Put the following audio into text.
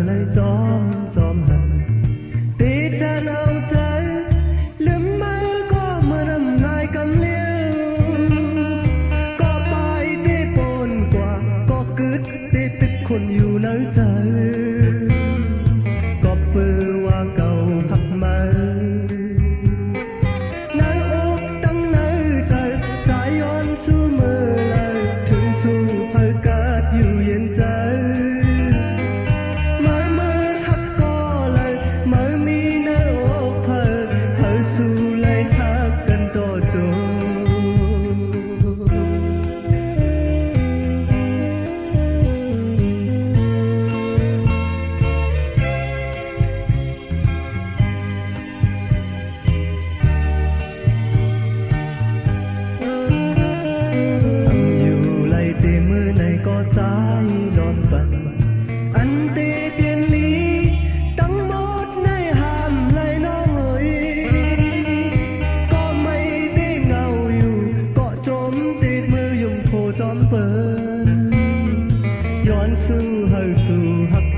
lại gióm hận tê tan âu trái lấm mơ có mơ nằm ngay cầm liêu có bài tê bồn quả có cứt tê tứcคนอยู่ในใจก็เปื้อว่าเก่าหักมาในอกตั้งในใจสายย้อนสู้มือเลยถึงสู้เพื่อกาดอยู่เย็นใจเมื่อหักก็เลยเมื่อมีในอกเพื่อสู้เลยหักกันต่อจบcó trái đòn bận anh tê biên lý tăng một nơi hàm lại nó ngồi có mây tê ngầuอยู่có trốn tê mưa dùng khô tròn bờnย้อนสู้hơiสู้หัก